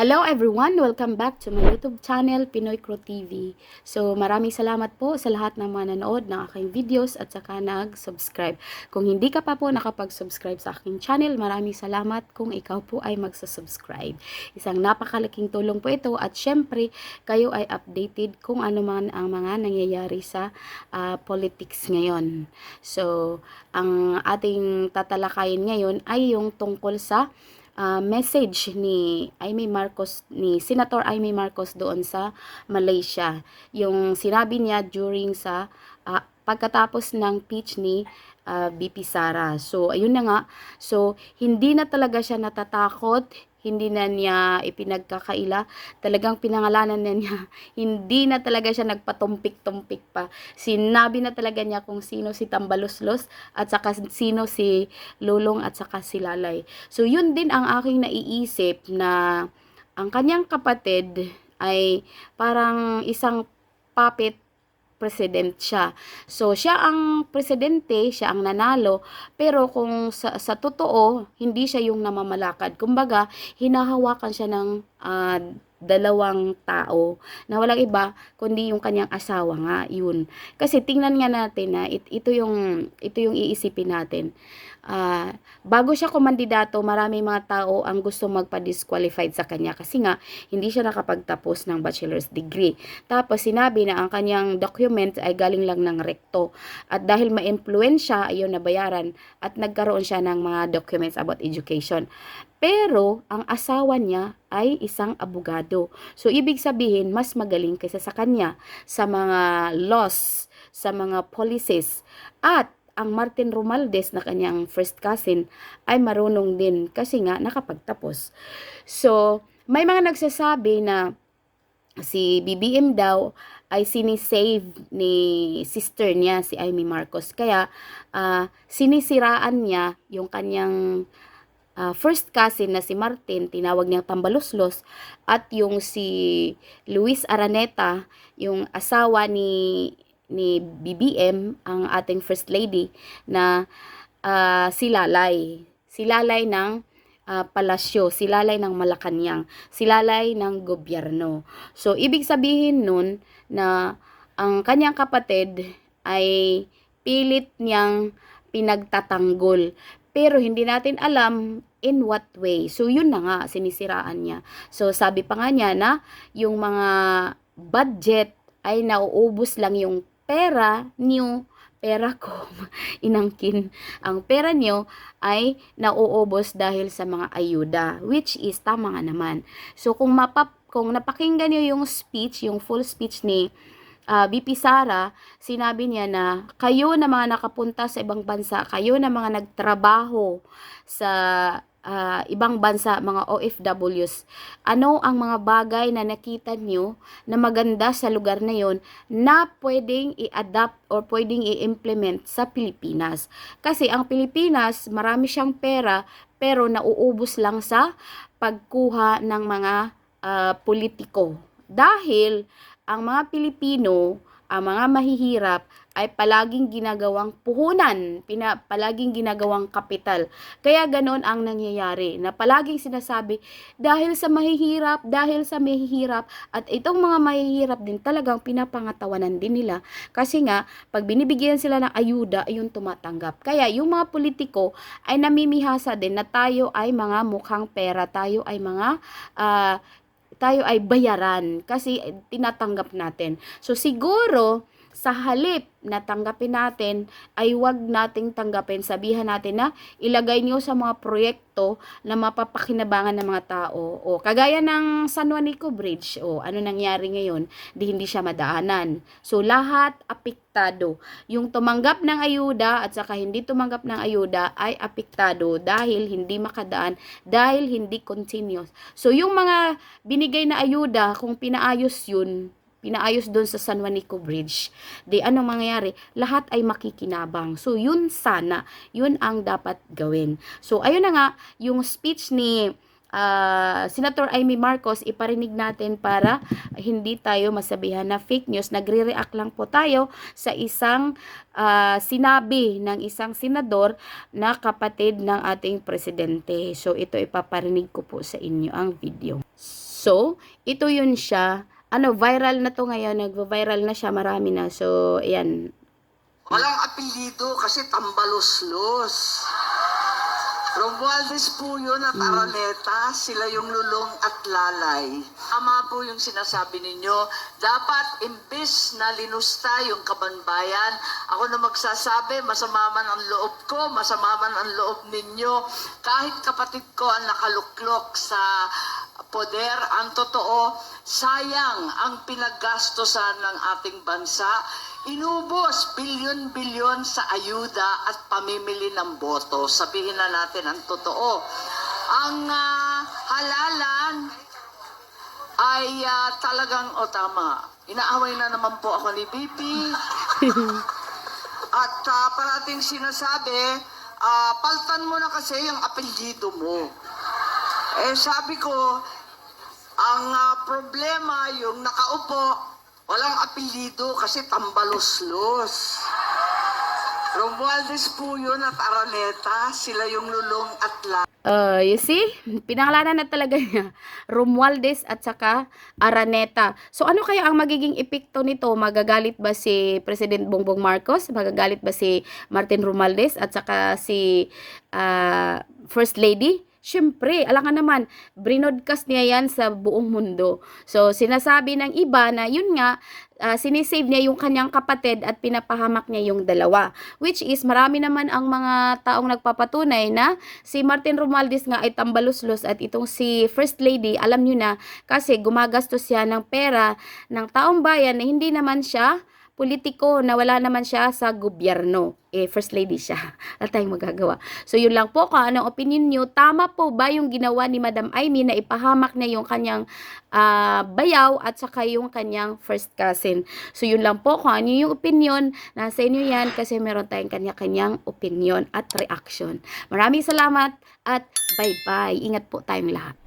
Hello everyone! Welcome back to my YouTube channel, Pinoy Crow TV. So maraming salamat po sa lahat ng mga nanood ng aking videos at saka nag-subscribe. Kung hindi ka pa po nakapag-subscribe sa aking channel, maraming salamat kung ikaw po ay magsa-subscribe. Isang napakalaking tulong po ito at syempre kayo ay updated kung ano man ang mga nangyayari sa politics ngayon. So ang ating tatalakayin ngayon ay yung tungkol sa message ni Senator Amy Marcos doon sa Malaysia. Yung sinabi niya during sa pagkatapos ng speech ni BP Sara. So ayun na nga. So hindi na talaga siya natatakot, hindi na niya ipinagkakaila, talagang pinangalanan na niya, hindi na talaga siya nagpatumpik-tumpik pa. Sinabi na talaga niya kung sino si Tambaloslos at saka sino si Lulong at saka si Lalay. So yun din ang aking naiisip na ang kanyang kapatid ay parang isang puppet president siya. So, siya ang presidente, siya ang nanalo, pero kung sa totoo, hindi siya yung namamalakad. Kumbaga, hinahawakan siya ng dalawang tao na walang iba kundi yung kanyang asawa nga yun. Kasi tingnan nga natin na ito yung iisipin natin. Bago siya kumandidato, marami mga tao ang gusto magpa-disqualified sa kanya kasi nga hindi siya nakapagtapos ng bachelor's degree. Tapos sinabi na ang kanyang document ay galing lang ng rekto. At dahil ma-influensya, ayun nabayaran at nagkaroon siya ng mga documents about education. Pero ang asawa niya ay isang abogado. So ibig sabihin mas magaling kaysa sa kanya sa mga laws, sa mga policies. At ang Martin Romualdez na kanyang first cousin ay marunong din kasi nga nakapagtapos. So, may mga nagsasabi na si BBM daw ay sinisave ni sister niya, si Amy Marcos. Kaya, sinisiraan niya yung kanyang first cousin na si Martin, tinawag niyang Tambaloslos, at yung si Luis Araneta, yung asawa ni BBM, ang ating first lady, na si Lalay. Si Lalay ng palasyo, si Lalay ng Malacanang, si Lalay ng gobyerno. So, ibig sabihin nun na ang kanyang kapatid ay pilit niyang pinagtatanggol. Pero hindi natin alam in what way. So, yun na nga, sinisiraan niya. So, sabi pa nga niya na yung mga budget ay nauubos lang yung pera niyo, pera ko, inangkin. Ang pera niyo ay nauubos dahil sa mga ayuda, which is tama nga naman. So, kung napakinggan niyo yung speech, yung full speech ni BP Sara, sinabi niya na kayo na mga nakapunta sa ibang bansa, kayo na mga nagtrabaho sa ibang bansa, mga OFWs, ano ang mga bagay na nakita nyo na maganda sa lugar na yon na pwedeng i-adapt or pwedeng i-implement sa Pilipinas. Kasi ang Pilipinas, marami siyang pera, pero nauubos lang sa pagkuha ng mga politiko. Dahil ang mga Pilipino, ang mga mahihirap, ay palaging ginagawang puhunan, palaging ginagawang kapital. Kaya ganon ang nangyayari, na palaging sinasabi, dahil sa mahihirap, at itong mga mahihirap din talagang pinapangatawanan din nila. Kasi nga, pag binibigyan sila ng ayuda, ayun tumatanggap. Kaya yung mga politiko ay namimihasa din na tayo ay mga mukhang pera, tayo ay bayaran kasi tinatanggap natin. So siguro sa halip na tanggapin natin, ay wag nating tanggapin, sabihan natin na ilagay niyo sa mga proyekto na mapapakinabangan ng mga tao. O kagaya ng San Juanico Bridge, o ano nangyari ngayon, hindi siya madaanan. So lahat apektado. Yung tumanggap ng ayuda at saka hindi tumanggap ng ayuda ay apektado dahil hindi makadaan, dahil hindi continuous. So yung mga binigay na ayuda, kung pinaayos doon sa San Juanico Bridge, di ano mangyayari, lahat ay makikinabang. So yun sana, yun ang dapat gawin. So ayun na nga, yung speech ni Senator Amy Marcos, iparinig natin para hindi tayo masabihan na fake news. Nagre-react lang po tayo sa isang sinabi ng isang senador na kapatid ng ating presidente. So ito ipaparinig ko po sa inyo ang video. So, ito yun siya. Viral na to ngayon. Nagva-viral na siya. Marami na. So, ayan. Walang apelyido kasi tambalos-los. Romualdez po yun at Araneta, sila yung lulong at lalay. Tama po yung sinasabi ninyo, dapat imbis na linusta yung kabanbayan, ako na magsasabi, masama man ang loob ko, masama man ang loob ninyo, kahit kapatid ko ang nakaluklok sa poder, ang totoo, sayang ang pinaggastosan ng ating bansa. Inubos bilyon-bilyon sa ayuda at pamimili ng boto. Sabihin na natin ang totoo. Ang halalan ay talagang, tama, inaaway na naman po ako ni BP. At parating sinasabi, paltan mo na kasi yung apelyido mo. Sabi ko, ang problema yung nakaupo, walang apelyido kasi tambalos-los. Romualdez po yun at Araneta, sila yung lulong at You see? Pinangalanan na talaga niya. Romualdez at saka Araneta. So, ano kaya ang magiging epekto nito? Magagalit ba si President Bongbong Marcos? Magagalit ba si Martin Romualdez at saka si First Lady? Siyempre, alam nga naman, brinodcast niya yan sa buong mundo. So, sinasabi ng iba na yun nga, sinisave niya yung kanyang kapatid at pinapahamak niya yung dalawa. Which is, marami naman ang mga taong nagpapatunay na si Martin Romualdez nga ay tambaluslos at itong si First Lady, alam nyo na, kasi gumagastos siya ng pera ng taong bayan na hindi naman siya politiko, na wala naman siya sa gobyerno. First Lady siya. Wala tayong magagawa. So, yun lang po. Kung anong opinion nyo, tama po ba yung ginawa ni Madam Amy na ipahamak niya yung kanyang bayaw at saka yung kanyang first cousin? So, yun lang po. Kung ano yung opinion, nasa inyo yan kasi meron tayong kanya-kanyang opinion at reaction. Maraming salamat at bye-bye. Ingat po tayong lahat.